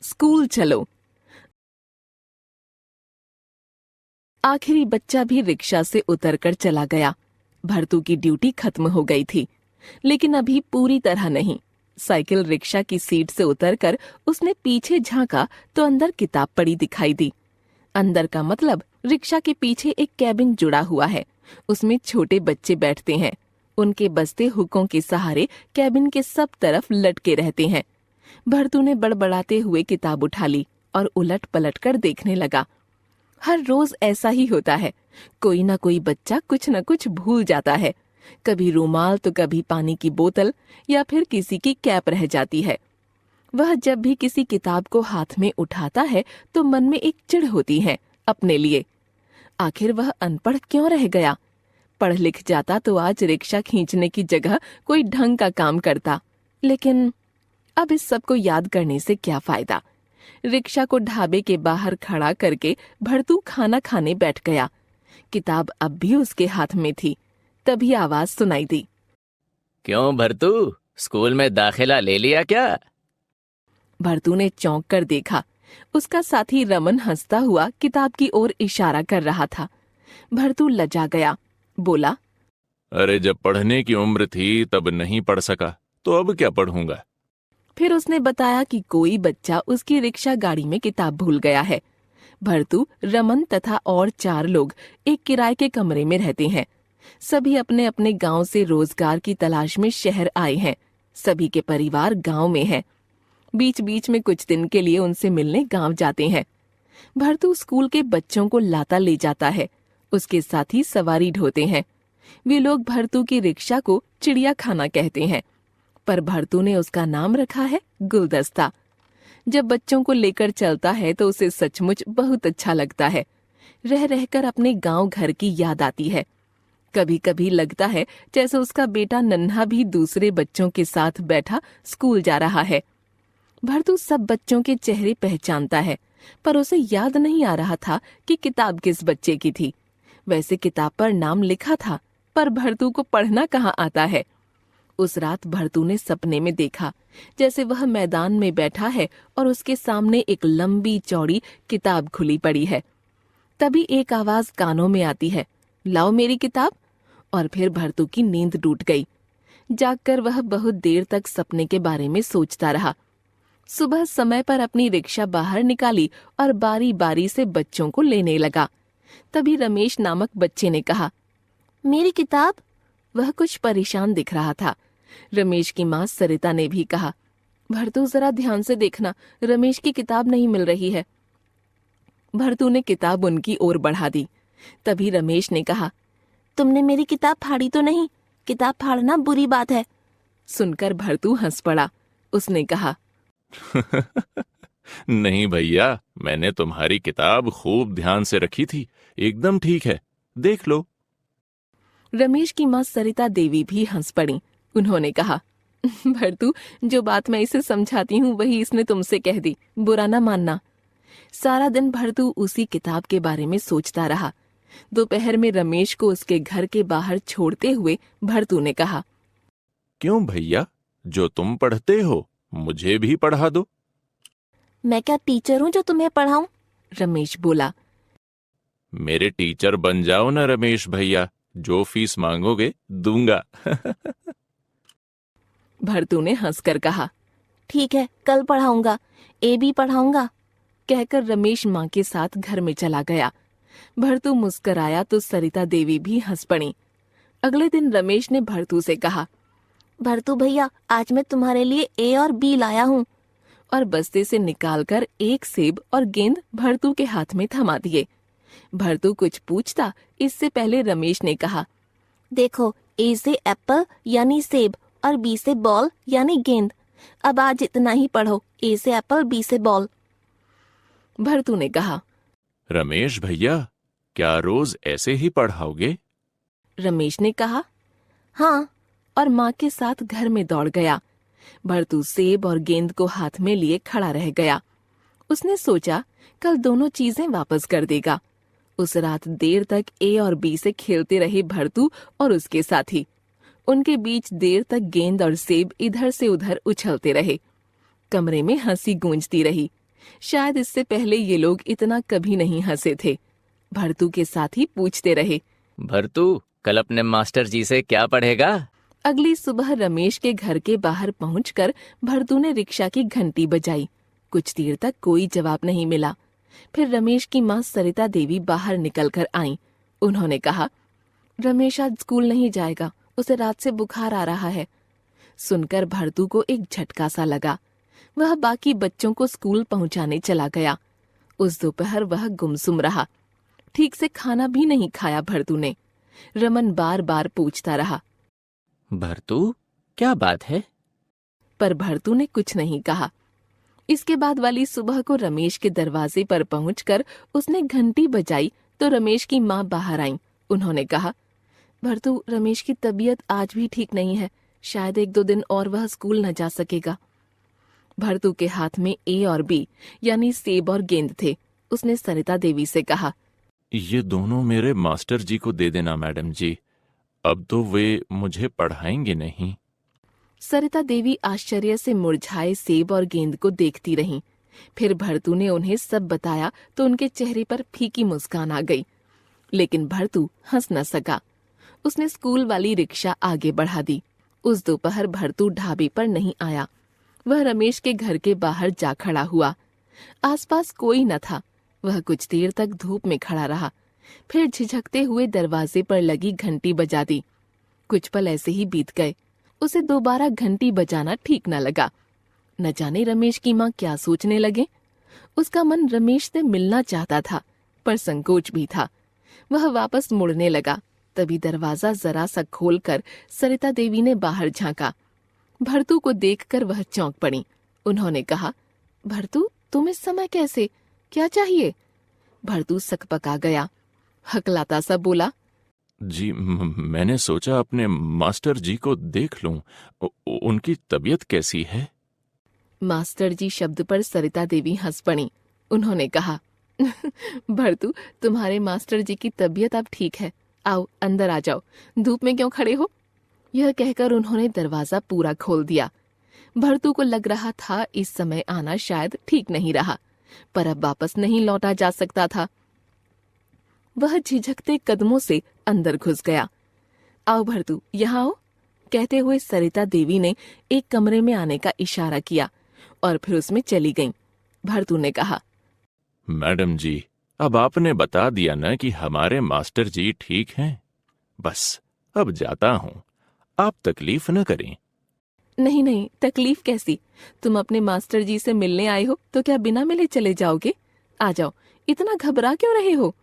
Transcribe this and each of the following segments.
School चलो। आखिरी बच्चा भी रिक्शा से उतरकर चला गया। भरतू की ड्यूटी खत्म हो गई थी, लेकिन अभी पूरी तरह नहीं। साइकिल रिक्शा की सीट से उतरकर उसने पीछे झांका तो अंदर किताब पड़ी दिखाई दी। अंदर का मतलब रिक्शा के पीछे एक कैबिन जुड़ा हुआ है। उसमें छोटे बच्चे बैठते हैं। उनके बस्ते हुकों के सहारे कैबिन के सब तरफ लटके रहते हैं। भरतू ने बड़बड़ाते हुए किताब उठा ली और उलट पलट कर देखने लगा। हर रोज ऐसा ही होता है, कोई ना कोई बच्चा कुछ न कुछ भूल जाता है। कभी रूमाल तो कभी पानी की बोतल या फिर किसी की कैप रह जाती है। वह जब भी किसी किताब को हाथ में उठाता है तो मन में एक चिढ़ होती है अपने लिए। आखिर वह अनपढ़ क्यों रह गया? पढ़ लिख जाता तो आज रिक्शा खींचने की जगह कोई ढंग का काम करता। लेकिन अब इस सब को याद करने से क्या फायदा। रिक्शा को ढाबे के बाहर खड़ा करके भरतू खाना खाने बैठ गया। किताब अब भी उसके हाथ में थी। तभी आवाज सुनाई दी। क्यों भरतू, स्कूल में दाखिला ले लिया क्या? भरतू ने चौंक कर देखा। उसका साथी रमन हंसता हुआ किताब की ओर इशारा कर रहा था। भरतू लजा गया, बोला, अरे जब पढ़ने की उम्र थी तब नहीं पढ़ सका, तो अब क्या पढ़ूंगा। फिर उसने बताया कि कोई बच्चा उसकी रिक्शा गाड़ी में किताब भूल गया है। भरतू, रमन तथा और 4 लोग एक किराए के कमरे में रहते हैं। सभी अपने अपने गांव से रोजगार की तलाश में शहर आए हैं। सभी के परिवार गांव में हैं। बीच बीच में कुछ दिन के लिए उनसे मिलने गांव जाते हैं। भरतू स्कूल के बच्चों को लाता ले जाता है। उसके साथी सवारी ढोते हैं। वे लोग भरतू की रिक्शा को चिड़िया खाना कहते हैं, पर भरतू ने उसका नाम रखा है गुलदस्ता। जब बच्चों को लेकर चलता है तो उसे सचमुच बहुत अच्छा लगता है। रह रहकर अपने गांव घर की याद आती है। कभी कभी लगता है जैसे उसका बेटा नन्हा भी दूसरे बच्चों के साथ बैठा स्कूल जा रहा है। भरतू सब बच्चों के चेहरे पहचानता है, पर उसे याद नहीं आ रहा था कि किताब किस बच्चे की थी। वैसे किताब पर नाम लिखा था, पर भरतू को पढ़ना कहाँ आता है। उस रात भरतू ने सपने में देखा जैसे वह मैदान में बैठा है और उसके सामने एक लंबी चौड़ी किताब खुली पड़ी है। तभी एक आवाज कानों में आती है, लाओ मेरी किताब। और फिर भरतू की नींद टूट गई। जागकर वह बहुत देर तक सपने के बारे में सोचता रहा। सुबह समय पर अपनी रिक्शा बाहर निकाली और बारी बारी से बच्चों को लेने लगा। तभी रमेश नामक बच्चे ने कहा, मेरी किताब। वह कुछ परेशान दिख रहा था। रमेश की माँ सरिता ने भी कहा, भरतू जरा ध्यान से देखना, रमेश की किताब नहीं मिल रही है। भरतू ने किताब उनकी ओर बढ़ा दी। तभी रमेश ने कहा, तुमने मेरी किताब फाड़ी तो नहीं? किताब फाड़ना बुरी बात है। सुनकर भरतू हंस पड़ा। उसने कहा, नहीं भैया, मैंने तुम्हारी किताब खूब ध्यान से रखी थी, एकदम ठीक है, देख लो। रमेश की माँ सरिता देवी भी हंस पड़ी। उन्होंने कहा, भरतू, जो बात मैं इसे समझाती हूँ वही इसने तुमसे कह दी, बुरा ना मानना। सारा दिन भरतू उसी किताब के बारे में सोचता रहा। दोपहर में रमेश को उसके घर के बाहर छोड़ते हुए भरतू ने कहा, क्यों भैया, जो तुम पढ़ते हो मुझे भी पढ़ा दो। मैं क्या टीचर हूँ जो तुम्हें पढ़ाऊं? रमेश बोला। मेरे टीचर बन जाओ ना रमेश भैया, जो फीस मांगोगे दूंगा। भरतू ने हंसकर कहा, ठीक है, कल पढ़ाऊंगा, ए भी पढ़ाऊंगा। कहकर रमेश माँ के साथ घर में चला गया। भरतू मुस्कराया तो सरिता देवी भी हंस पड़ी। अगले दिन रमेश ने भरतू से कहा, भरतू भैया, आज मैं तुम्हारे लिए ए और बी लाया हूँ। और बस्ते से निकालकर एक सेब और गेंद भरतू के हाथ में थमा दिए। भरतू कुछ पूछता इससे पहले रमेश ने कहा, देखो, ए से एप्पल यानी सेब और बी से बॉल यानी गेंद। अब आज इतना ही पढ़ो, ए से एप्पल, बी से बॉल। भरतू ने कहा, रमेश भैया, क्या रोज ऐसे ही पढ़ाओगे? रमेश ने कहा, हाँ, और माँ के साथ घर में दौड़ गया। भरतू सेब और गेंद को हाथ में लिए खड़ा रह गया। उसने सोचा कल दोनों चीजें वापस कर देगा। उस रात देर तक ए और बी से खेलते रहे भरतू और उसके साथी। उनके बीच देर तक गेंद और सेब इधर से उधर उछलते रहे। कमरे में हंसी गूंजती रही। शायद इससे पहले ये लोग इतना कभी नहीं हंसे थे। भरतू के साथ ही पूछते रहे। भरतू, कल अपने मास्टर जी से क्या पढ़ेगा? अगली सुबह रमेश के घर के बाहर पहुंचकर भरतू ने रिक्शा की घंटी बजाई। कुछ देर तक कोई जवाब नहीं मिला। फिर रमेश की माँ सरिता देवी बाहर निकलकर आईं। उन्होंने कहा, रमेश आज स्कूल नहीं जाएगा, उसे रात से बुखार आ रहा है। सुनकर भरतू को एक झटका सा लगा। वह बाकी बच्चों को स्कूल पहुंचाने चला गया। उस दोपहर वह गुमसुम रहा। ठीक से खाना भी नहीं खाया भरतू ने। रमन बार बार पूछता रहा, भरतू, क्या बात है? पर भरतू ने कुछ नहीं कहा। इसके बाद वाली सुबह को रमेश के दरवाजे पर पहुंचकर उसने घंटी बजाई तो रमेश की माँ बाहर आईं। उन्होंने कहा, भरतू, रमेश की तबीयत आज भी ठीक नहीं है, शायद 1-2 दिन और वह स्कूल न जा सकेगा। भरतू के हाथ में ए और बी यानी सेब और गेंद थे। उसने सरिता देवी से कहा, ये दोनों मेरे मास्टर जी को दे देना मैडम जी, अब तो वे मुझे पढ़ाएंगे नहीं। सरिता देवी आश्चर्य से मुरझाए सेब और गेंद को देखती रहीं। फिर भरतू ने उन्हें सब बताया तो उनके चेहरे पर फीकी मुस्कान आ गई। लेकिन भरतू हंस न सका। उसने स्कूल वाली रिक्शा आगे बढ़ा दी। उस दोपहर भरतू ढाबे पर नहीं आया। वह रमेश के घर के बाहर जा खड़ा हुआ। आसपास कोई न था। वह कुछ देर तक धूप में खड़ा रहा। फिर झिझकते हुए दरवाजे पर लगी घंटी बजा दी। कुछ पल ऐसे ही बीत गए। उसे दोबारा घंटी बजाना ठीक न लगा। न जाने रमेश की माँ क्या सोचने लगे। उसका मन रमेश से मिलना चाहता था, पर संकोच भी था। वह वापस मुड़ने लगा। तभी दरवाजा जरा सा खोलकर सरिता देवी ने बाहर झांका। भरतू को देखकर वह चौंक पड़ी। उन्होंने कहा, भरतू, तुम इस समय कैसे? क्या चाहिए? भरतू सकपका गया। हकलाता सा बोला, जी मैंने सोचा अपने मास्टर जी को देख लूं, उनकी तबीयत कैसी है? मास्टर जी शब्द पर सरिता देवी हंस पड़ी। उन्होंने कहा, भरतू, तुम्हारे मास्टर जी की तबीयत अब ठीक है। आओ अंदर आ जाओ, धूप में क्यों खड़े हो? यह कहकर उन्होंने दरवाजा पूरा खोल दिया। भरतू को लग रहा था इस समय आना शायद ठीक नहीं रहा, पर अब वापस नहीं लौटा जा सकता था। वह झिझकते कदमों से अंदर घुस गया। आओ भरतू, यहाँ आओ, कहते हुए सरिता देवी ने एक कमरे में आने का इशारा किया और फिर उसमें चली गईं। भरतू ने कहा, मैडम जी, अब आपने बता दिया ना कि हमारे मास्टर जी ठीक हैं। बस अब जाता हूं, आप तकलीफ न करें। नहीं नहीं, तकलीफ कैसी? तुम अपने मास्टर जी से मिलने आए हो तो क्या बिना मिले चले जाओगे? आ जाओ, इतना घबरा क्यों रहे हो?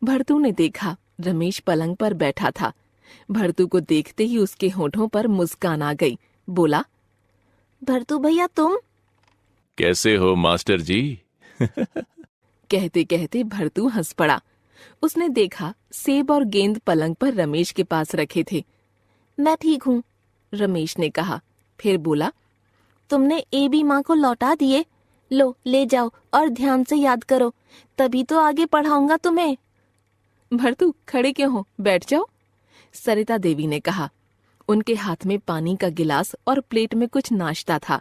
भरतू ने देखा रमेश पलंग पर बैठा था। भरतू को देखते ही उसके होठों पर मुस्कान आ गई। बोला, भरतू भैया तुम? कैसे हो मास्टर जी? कहते कहते भरतू हंस पड़ा। उसने देखा सेब और गेंद पलंग पर रमेश के पास रखे थे। मैं ठीक हूँ, रमेश ने कहा। फिर बोला, तुमने ए बी माँ को लौटा दिए? लो ले जाओ और ध्यान से याद करो, तभी तो आगे पढ़ाऊंगा तुम्हें। भरतू, खड़े क्यों हो? बैठ जाओ, सरिता देवी ने कहा। उनके हाथ में पानी का गिलास और प्लेट में कुछ नाश्ता था।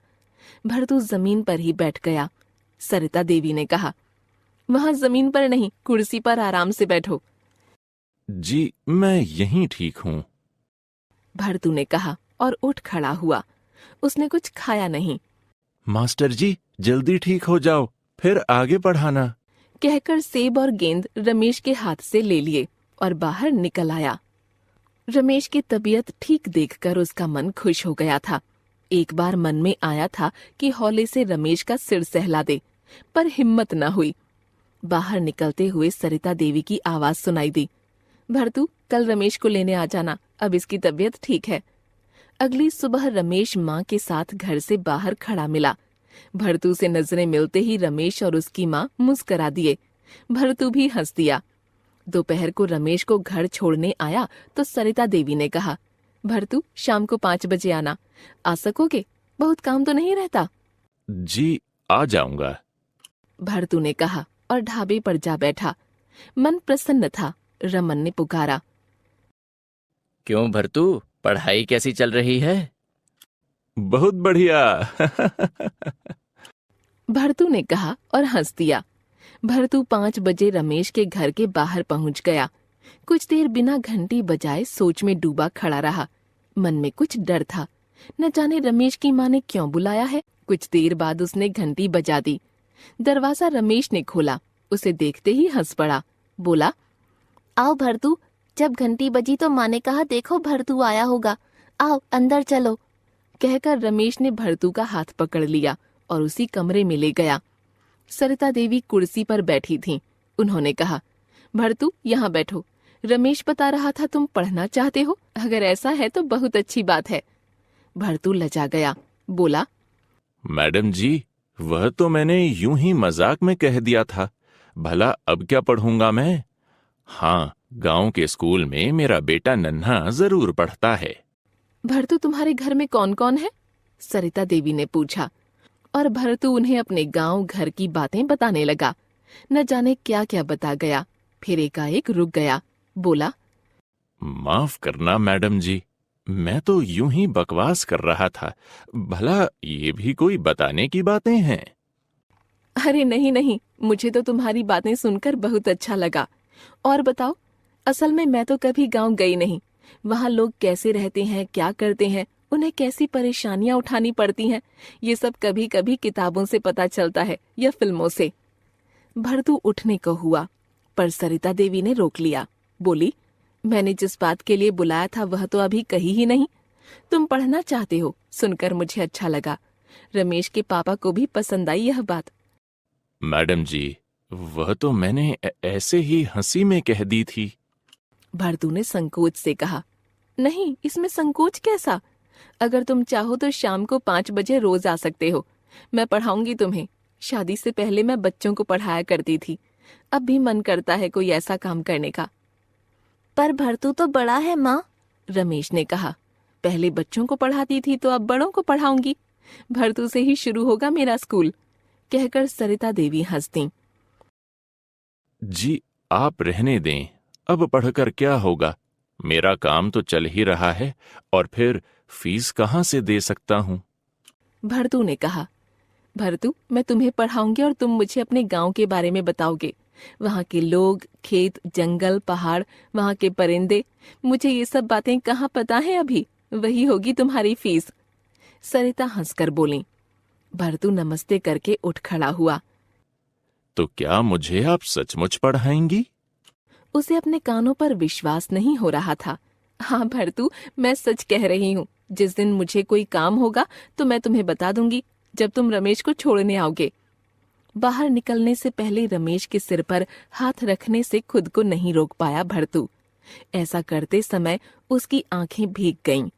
भरतू जमीन पर ही बैठ गया। सरिता देवी ने कहा, वहां जमीन पर नहीं, कुर्सी पर आराम से बैठो। जी मैं यहीं ठीक हूं। भरतू ने कहा और उठ खड़ा हुआ। उसने कुछ खाया नहीं। मास्टर जी, जल्दी ठीक हो जाओ, फिर आगे पढ़ाना, कहकर सेब और गेंद रमेश के हाथ से ले लिए और बाहर निकल आया। रमेश की तबीयत ठीक देखकर उसका मन खुश हो गया था। एक बार मन में आया था कि हौले से रमेश का सिर सहला दे, पर हिम्मत न हुई। बाहर निकलते हुए सरिता देवी की आवाज सुनाई दी, भरतू, कल रमेश को लेने आ जाना, अब इसकी तबीयत ठीक है। अगली सुबह रमेश माँ के साथ घर से बाहर खड़ा मिला। भरतू से नजरें मिलते ही रमेश और उसकी माँ मुस्करा दिए। भरतू भी हंस दिया। दोपहर को रमेश को घर छोड़ने आया तो सरिता देवी ने कहा, भरतू, शाम को 5 बजे आना। आ सकोगे? बहुत काम तो नहीं रहता? जी आ जाऊंगा, भरतू ने कहा और ढाबे पर जा बैठा। मन प्रसन्न था। रमन ने पुकारा, क्यों भरतू, पढ़ाई कैसी चल रही है? बहुत बढ़िया। भरतू ने कहा और हंस दिया। भरतू 5 बजे रमेश के घर के बाहर पहुंच गया। कुछ देर बिना घंटी बजाए सोच में डूबा खड़ा रहा। मन में कुछ डर था, न जाने रमेश की माँ ने क्यों बुलाया है। कुछ देर बाद उसने घंटी बजा दी। दरवाजा रमेश ने खोला। उसे देखते ही हंस पड़ा। बोला, आओ भरतू, जब घंटी बजी तो माँ ने कहा देखो भरतू आया होगा, आओ अंदर चलो। कहकर रमेश ने भरतू का हाथ पकड़ लिया और उसी कमरे में ले गया। सरिता देवी कुर्सी पर बैठी थीं। उन्होंने कहा, भरतू यहाँ बैठो। रमेश बता रहा था तुम पढ़ना चाहते हो। अगर ऐसा है तो बहुत अच्छी बात है। भरतू लजा गया। बोला, मैडम जी, वह तो मैंने यूं ही मजाक में कह दिया था। भला अब क्या पढ़ूंगा मैं? हाँ, गांव के स्कूल में मेरा बेटा नन्हा जरूर पढ़ता है। भरतू तुम्हारे घर में कौन कौन है? सरिता देवी ने पूछा। और भरतू उन्हें अपने गांव घर की बातें बताने लगा। न जाने क्या क्या बता गया। फिर एकाएक रुक गया। बोला, माफ करना मैडम जी, मैं तो यूं ही बकवास कर रहा था। भला ये भी कोई बताने की बातें हैं? अरे नहीं नहीं, मुझे तो तुम्हारी बातें सुनकर बहुत अच्छा लगा। और बताओ, असल में मैं तो कभी गांव गई नहीं। वहाँ लोग कैसे रहते हैं, क्या करते हैं, उन्हें कैसी परेशानियां उठानी पड़ती हैं, ये सब कभी कभी किताबों से पता चलता है या फिल्मों से। भरतू उठने को हुआ, पर सरिता देवी ने रोक लिया। बोली, मैंने जिस बात के लिए बुलाया था वह तो अभी कही ही नहीं। तुम पढ़ना चाहते हो, सुनकर मुझे अच्छा लगा। रमेश के पापा को भी पसंद आई यह बात। मैडम जी, वह तो मैंने ऐसे ही हंसी में कह दी थी। भरतू ने संकोच से कहा, नहीं, इसमें संकोच कैसा? अगर तुम चाहो तो शाम को 5 बजे रोज आ सकते हो। मैं पढ़ाऊंगी तुम्हें। शादी से पहले मैं बच्चों को पढ़ाया करती थी। अब भी मन करता है कोई ऐसा काम करने का। पर भरतू तो बड़ा है माँ, रमेश ने कहा। पहले बच्चों को पढ़ाती थी तो अब बड़ों को पढ़ाऊंगी। भरतू से ही शुरू होगा मेरा स्कूल। कहकर सरिता देवी हंस दी। जी, आप रहने दें, अब पढ़कर क्या होगा? मेरा काम तो चल ही रहा है, और फिर फीस कहाँ से दे सकता हूँ? भरतू ने कहा, भरतू, मैं तुम्हें पढ़ाऊंगी और तुम मुझे अपने गांव के बारे में बताओगे। वहाँ के लोग, खेत, जंगल, पहाड़, वहाँ के परिंदे। मुझे ये सब बातें कहाँ पता है अभी। वही होगी तुम्हारी फीस। सरिता हंसकर बोली। भरतू नमस्ते करके उठ खड़ा हुआ। तो क्या मुझे आप सचमुच पढ़ाएंगी? उसे अपने कानों पर विश्वास नहीं हो रहा था। हाँ भरतू, मैं सच कह रही हूँ। जिस दिन मुझे कोई काम होगा तो मैं तुम्हें बता दूंगी, जब तुम रमेश को छोड़ने आओगे। बाहर निकलने से पहले रमेश के सिर पर हाथ रखने से खुद को नहीं रोक पाया भरतू। ऐसा करते समय उसकी आंखें भीग गईं।